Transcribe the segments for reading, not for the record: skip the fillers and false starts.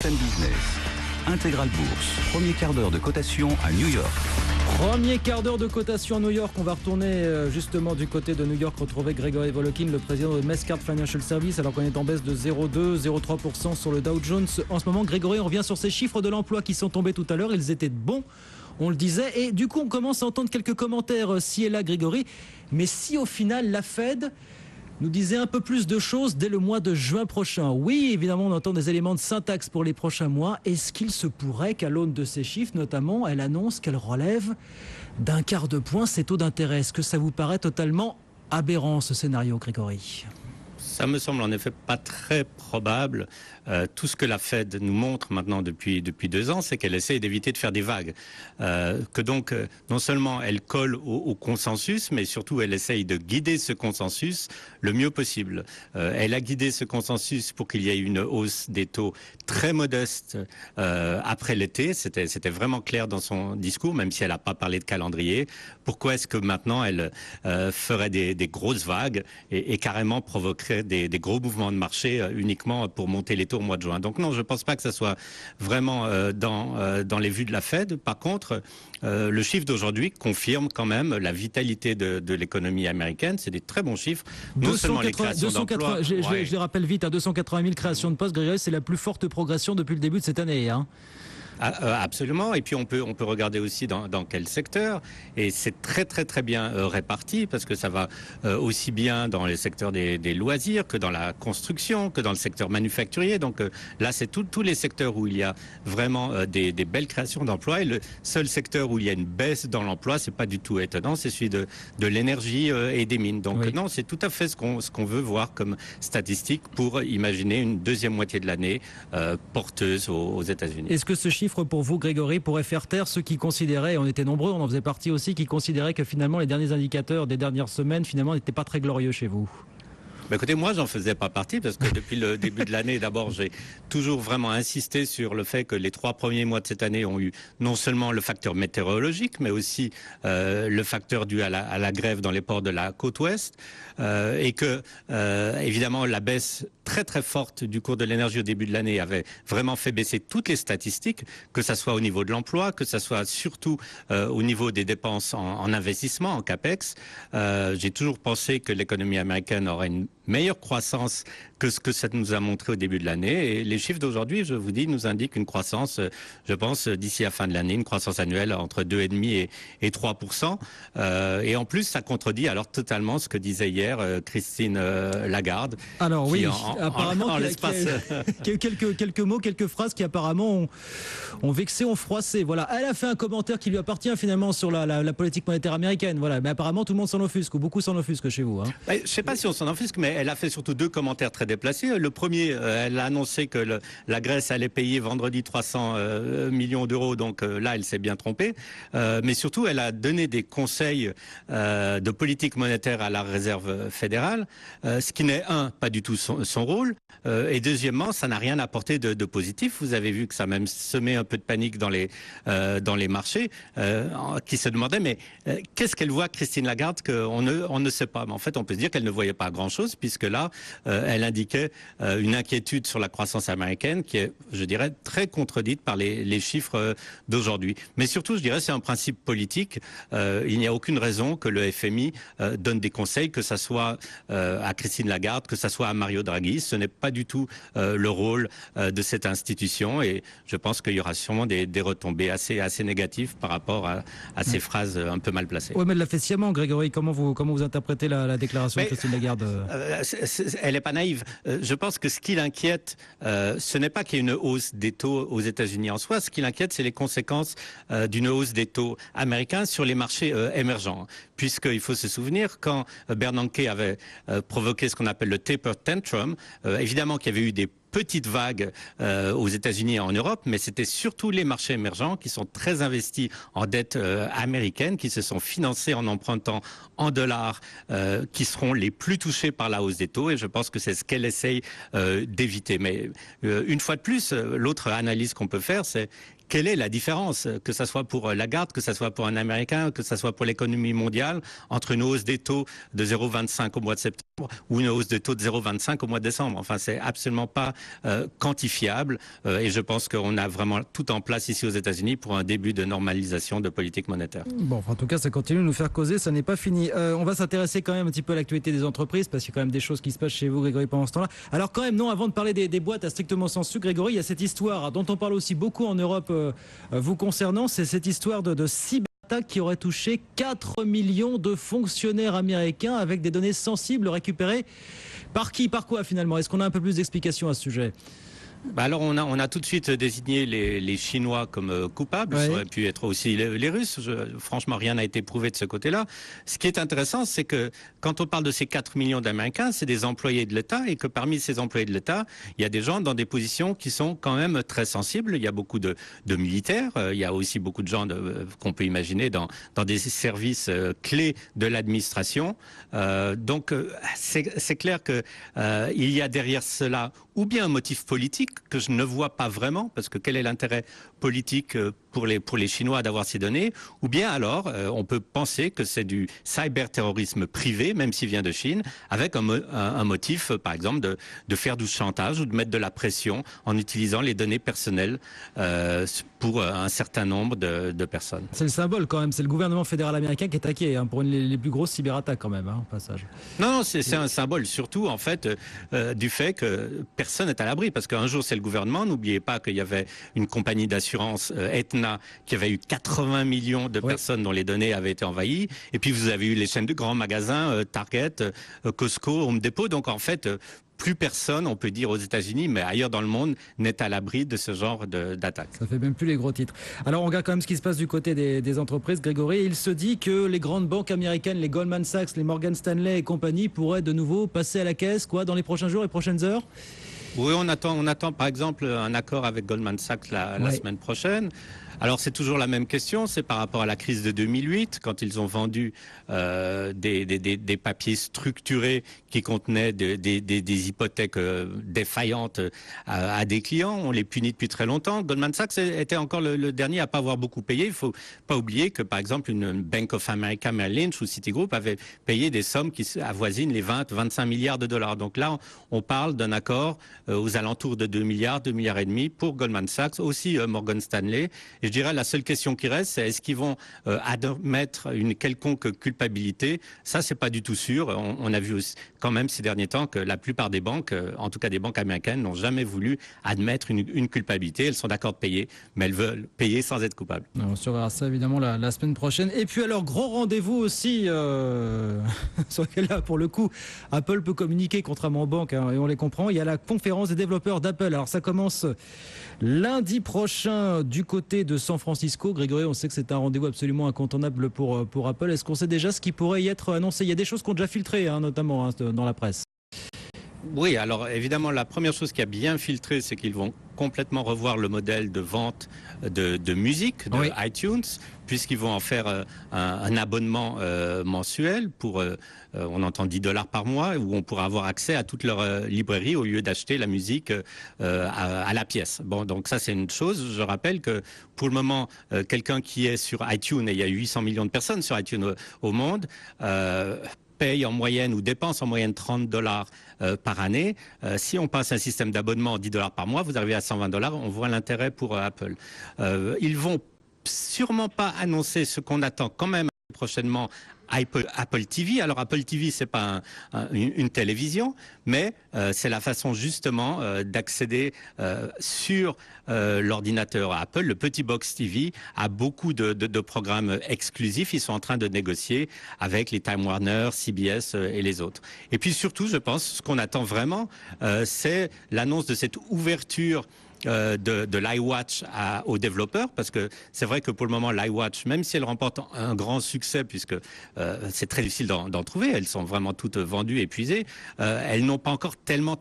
BFM Business. Intégral Bourse, premier quart d'heure de cotation à New York. Premier quart d'heure de cotation à New York. On va retourner justement du côté de New York, retrouver Grégory Volokin, le président de Mescard Financial Services, alors qu'on est en baisse de 0,2-0,3% sur le Dow Jones. En ce moment, Grégory, on revient sur ces chiffres de l'emploi qui sont tombés tout à l'heure. Ils étaient bons, on le disait. Et du coup, on commence à entendre quelques commentaires ci et là, Grégory. Mais si au final, la Fed nous disait un peu plus de choses dès le mois de juin prochain. Oui, évidemment, on entend des éléments de syntaxe pour les prochains mois. Est-ce qu'il se pourrait qu'à l'aune de ces chiffres, notamment, elle annonce qu'elle relève d'un quart de point ses taux d'intérêt? Est-ce que ça vous paraît totalement aberrant, ce scénario, Grégory? Ça me semble en effet pas très probable. Tout ce que la Fed nous montre maintenant depuis 2 ans, c'est qu'elle essaie d'éviter de faire des vagues. Que donc, non seulement elle colle au consensus, mais surtout elle essaye de guider ce consensus le mieux possible. Elle a guidé ce consensus pour qu'il y ait une hausse des taux très modeste après l'été. C'était vraiment clair dans son discours, même si elle n'a pas parlé de calendrier. Pourquoi est-ce que maintenant elle ferait des grosses vagues et carrément provoquerait des gros mouvements de marché uniquement pour monter les taux au mois de juin? Donc non, je ne pense pas que ça soit vraiment dans les vues de la Fed. Par contre, le chiffre d'aujourd'hui confirme quand même la vitalité de l'économie américaine. C'est des très bons chiffres. Non seulement les créations d'emplois... Je les rappelle vite, à 280 000 créations de postes, Grégory, c'est la plus forte progression depuis le début de cette année. Absolument, et puis on peut regarder aussi dans quel secteur, et c'est très bien réparti, parce que ça va aussi bien dans les secteurs des loisirs que dans la construction, que dans le secteur manufacturier. Donc là, c'est tous les secteurs où il y a vraiment des belles créations d'emplois, et le seul secteur où il y a une baisse dans l'emploi, c'est pas du tout étonnant, c'est celui de l'énergie et des mines. Donc oui. Non, c'est tout à fait ce qu'on veut voir comme statistique pour imaginer une deuxième moitié de l'année porteuse aux États-Unis. Est-ce que ce chiffre pour vous, Grégory, pourrait faire taire ceux qui considéraient, et on était nombreux, on en faisait partie aussi, qui considéraient que finalement les derniers indicateurs des dernières semaines finalement n'étaient pas très glorieux chez vous? Écoutez, moi, j'en faisais pas partie parce que depuis le début de l'année, d'abord, j'ai toujours vraiment insisté sur le fait que les 3 premiers mois de cette année ont eu non seulement le facteur météorologique, mais aussi le facteur dû à la grève dans les ports de la côte ouest, et que évidemment la baisse très forte du cours de l'énergie au début de l'année avait vraiment fait baisser toutes les statistiques, que ça soit au niveau de l'emploi, que ça soit surtout au niveau des dépenses en investissement, en capex. J'ai toujours pensé que l'économie américaine aurait une meilleure croissance que ce que ça nous a montré au début de l'année. Et les chiffres d'aujourd'hui, je vous dis, nous indiquent une croissance, je pense, d'ici la fin de l'année, une croissance annuelle entre 2,5 et 3%. Et en plus, ça contredit alors totalement ce que disait hier Christine Lagarde. Alors oui, apparemment, en l'espace... quelques mots, quelques phrases qui apparemment ont vexé, ont froissé. Voilà, elle a fait un commentaire qui lui appartient finalement sur la politique monétaire américaine. Voilà, mais apparemment tout le monde s'en offusque, ou beaucoup s'en offusquent chez vous. Je ne sais pas si on s'en offusque, mais elle a fait surtout 2 commentaires très déplacés. Le premier, elle a annoncé que la Grèce allait payer vendredi 300 millions d'euros, donc là, elle s'est bien trompée. Mais surtout, elle a donné des conseils de politique monétaire à la Réserve fédérale, ce qui n'est, pas du tout son rôle, et deuxièmement, ça n'a rien apporté de positif. Vous avez vu que ça a même semé un peu de panique dans les marchés, qui se demandaient, mais qu'est-ce qu'elle voit, Christine Lagarde, qu'on ne sait pas. Mais en fait, on peut se dire qu'elle ne voyait pas grand-chose, puisque là, elle indiquait une inquiétude sur la croissance américaine qui est, je dirais, très contredite par les chiffres d'aujourd'hui. Mais surtout, je dirais, c'est un principe politique. Il n'y a aucune raison que le FMI donne des conseils, que ça soit à Christine Lagarde, que ça soit à Mario Draghi. Ce n'est pas du tout le rôle de cette institution, et je pense qu'il y aura sûrement des retombées assez négatives par rapport à ces phrases un peu mal placées. Oui, mais elle l'a fait sciemment, Grégory. Comment vous interprétez la déclaration de Christine Lagarde? Elle n'est pas naïve. Je pense que ce qui l'inquiète, ce n'est pas qu'il y ait une hausse des taux aux États-Unis en soi. Ce qui l'inquiète, c'est les conséquences d'une hausse des taux américains sur les marchés émergents. Puisqu'il faut se souvenir, quand Bernanke avait provoqué ce qu'on appelle le taper tantrum, évidemment qu'il y avait eu des petites vagues aux États-Unis et en Europe, mais c'était surtout les marchés émergents qui sont très investis en dette américaine, qui se sont financés en empruntant en dollars, qui seront les plus touchés par la hausse des taux, et je pense que c'est ce qu'elle essaye d'éviter. Mais une fois de plus, l'autre analyse qu'on peut faire, c'est quelle est la différence, que ce soit pour Lagarde, que ce soit pour un Américain, que ce soit pour l'économie mondiale, entre une hausse des taux de 0,25 au mois de septembre ou une hausse des taux de 0,25 au mois de décembre. Enfin, c'est absolument pas quantifiable et je pense qu'on a vraiment tout en place ici aux États-Unis pour un début de normalisation de politique monétaire. Bon, en tout cas, ça continue de nous faire causer, ça n'est pas fini. On va s'intéresser quand même un petit peu à l'actualité des entreprises parce qu'il y a quand même des choses qui se passent chez vous, Grégory, pendant ce temps-là. Alors quand même, non, avant de parler des boîtes à strictement sensu, Grégory, il y a cette histoire dont on parle aussi beaucoup en Europe vous concernant, c'est cette histoire de cyberattaque qui aurait touché 4 millions de fonctionnaires américains avec des données sensibles récupérées par qui, par quoi finalement? Est-ce qu'on a un peu plus d'explications à ce sujet? Alors on a tout de suite désigné les Chinois comme coupables, ouais. Ça aurait pu être aussi les Russes, franchement rien n'a été prouvé de ce côté-là. Ce qui est intéressant, c'est que quand on parle de ces 4 millions d'Américains, c'est des employés de l'État et que parmi ces employés de l'État, il y a des gens dans des positions qui sont quand même très sensibles. Il y a beaucoup de militaires, il y a aussi beaucoup de gens qu'on peut imaginer dans des services clés de l'administration. Donc c'est clair que il y a derrière cela ou bien un motif politique que je ne vois pas vraiment, parce que quel est l'intérêt politique pour les Chinois d'avoir ces données, ou bien alors on peut penser que c'est du cyberterrorisme privé, même s'il vient de Chine, avec un motif, par exemple, de faire du chantage ou de mettre de la pression en utilisant les données personnelles pour un certain nombre de personnes. C'est le symbole quand même, c'est le gouvernement fédéral américain qui est attaqué pour les plus grosses cyberattaques quand même, au passage. Non, c'est un symbole surtout en fait du fait que personne n'est à l'abri, parce qu'un jour c'est le gouvernement. N'oubliez pas qu'il y avait une compagnie d'assurance Aetna qui avait eu 80 millions de personnes dont les données avaient été envahies, et puis vous avez eu les chaînes de grands magasins Target, Costco, Home Depot. Donc en fait plus personne, on peut dire aux États-Unis, mais ailleurs dans le monde, n'est à l'abri de ce genre d'attaque. Ça fait même plus les gros titres. Alors on regarde quand même ce qui se passe du côté des entreprises, Grégory. Il se dit que les grandes banques américaines, les Goldman Sachs, les Morgan Stanley et compagnie pourraient de nouveau passer à la caisse dans les prochains jours et prochaines heures. Oui, on attend par exemple un accord avec Goldman Sachs la semaine prochaine. Alors c'est toujours la même question, c'est par rapport à la crise de 2008, quand ils ont vendu des papiers structurés qui contenaient des hypothèques défaillantes à des clients. On les punit depuis très longtemps. Goldman Sachs était encore le dernier à pas avoir beaucoup payé. Il faut pas oublier que par exemple une Bank of America Merrill Lynch ou Citigroup avait payé des sommes qui avoisinent les 20-25 milliards de dollars. Donc là, on parle d'un accord aux alentours de 2 milliards et demi pour Goldman Sachs, aussi Morgan Stanley. Et je dirais la seule question qui reste, c'est est-ce qu'ils vont admettre une quelconque culpabilité? Ça, c'est pas du tout sûr. On a vu aussi, quand même ces derniers temps que la plupart des banques, en tout cas des banques américaines, n'ont jamais voulu admettre une culpabilité. Elles sont d'accord de payer, mais elles veulent payer sans être coupables. On surveillera ça évidemment la semaine prochaine. Et puis alors, gros rendez-vous aussi, sur lequel là, pour le coup, Apple peut communiquer contrairement aux banques, et on les comprend. Il y a la conférence des développeurs d'Apple. Alors ça commence lundi prochain du côté de San Francisco. Grégory, on sait que c'est un rendez-vous absolument incontournable pour Apple. Est-ce qu'on sait déjà ce qui pourrait y être annoncé? Il y a des choses qui ont déjà filtré, notamment dans la presse. Oui, alors évidemment, la première chose qui a bien filtré, c'est qu'ils vont complètement revoir le modèle de vente de musique, de iTunes, puisqu'ils vont en faire un abonnement mensuel pour, on entend $10 par mois, où on pourra avoir accès à toute leur librairie au lieu d'acheter la musique à la pièce. Bon, donc ça c'est une chose. Je rappelle que pour le moment, quelqu'un qui est sur iTunes, et il y a 800 millions de personnes sur iTunes au monde, paye en moyenne ou dépense en moyenne $30 par année. Si on passe un système d'abonnement $10 par mois, vous arrivez à $120. On voit l'intérêt pour Apple. Ils vont sûrement pas annoncer ce qu'on attend quand même prochainement. Apple TV. Alors Apple TV, c'est pas une télévision, mais c'est la façon justement d'accéder sur l'ordinateur Apple, le petit box TV, à beaucoup de programmes exclusifs. Ils sont en train de négocier avec les Time Warner, CBS et les autres. Et puis surtout, je pense, ce qu'on attend vraiment, c'est l'annonce de cette ouverture de l'iWatch aux développeurs, parce que c'est vrai que pour le moment l'iWatch, même si elle remporte un grand succès, puisque c'est très difficile d'en trouver, elles sont vraiment toutes vendues, épuisées, elles n'ont pas encore tellement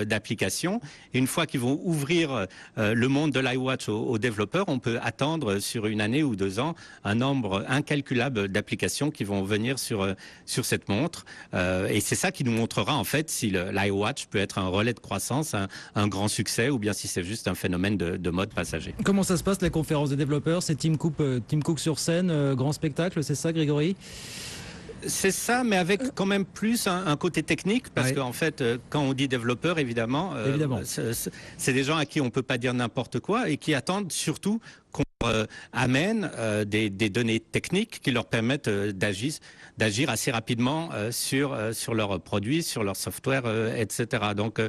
d'applications, et une fois qu'ils vont ouvrir le monde de l'iWatch aux développeurs, on peut attendre sur 1 année ou 2 ans un nombre incalculable d'applications qui vont venir sur cette montre, et c'est ça qui nous montrera en fait si l'iWatch peut être un relais de croissance, un grand succès, ou bien si c'est juste c'est un phénomène de mode passager. Comment ça se passe, la conférence des développeurs? C'est Tim Cook sur scène, grand spectacle, c'est ça, Grégory? C'est ça, mais avec quand même plus un côté technique, parce qu'en fait, quand on dit développeur, évidemment. C'est des gens à qui on peut pas dire n'importe quoi et qui attendent surtout qu'on amène des données techniques qui leur permettent d'agir assez rapidement sur leurs produits, sur leur software, etc. Donc,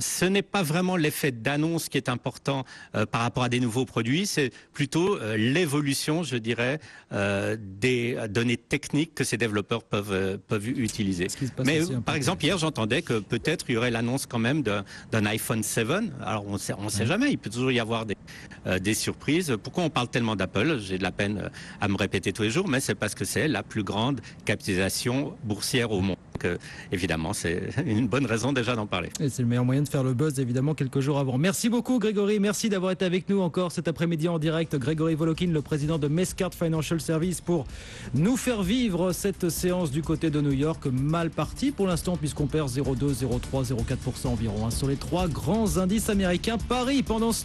ce n'est pas vraiment l'effet d'annonce qui est important par rapport à des nouveaux produits, c'est plutôt l'évolution, je dirais, des données techniques que ces développeurs peuvent utiliser. Mais par exemple, hier, j'entendais que peut-être il y aurait l'annonce quand même d'un iPhone 7. Alors, on sait jamais, il peut toujours y avoir des surprises. Pourquoi on parle tellement d'Apple? J'ai de la peine à me répéter tous les jours, mais c'est parce que c'est la plus grande capitalisation boursière au monde. Donc, évidemment, c'est une bonne raison déjà d'en parler. Et c'est le meilleur moyen de faire le buzz, évidemment, quelques jours avant. Merci beaucoup, Grégory. Merci d'avoir été avec nous encore cet après-midi en direct. Grégory Volokin, le président de Mescart Financial Service, pour nous faire vivre cette séance du côté de New York. Mal parti pour l'instant, puisqu'on perd 0,2, 0,3, 0,4% environ sur les trois grands indices américains. Paris, pendant ce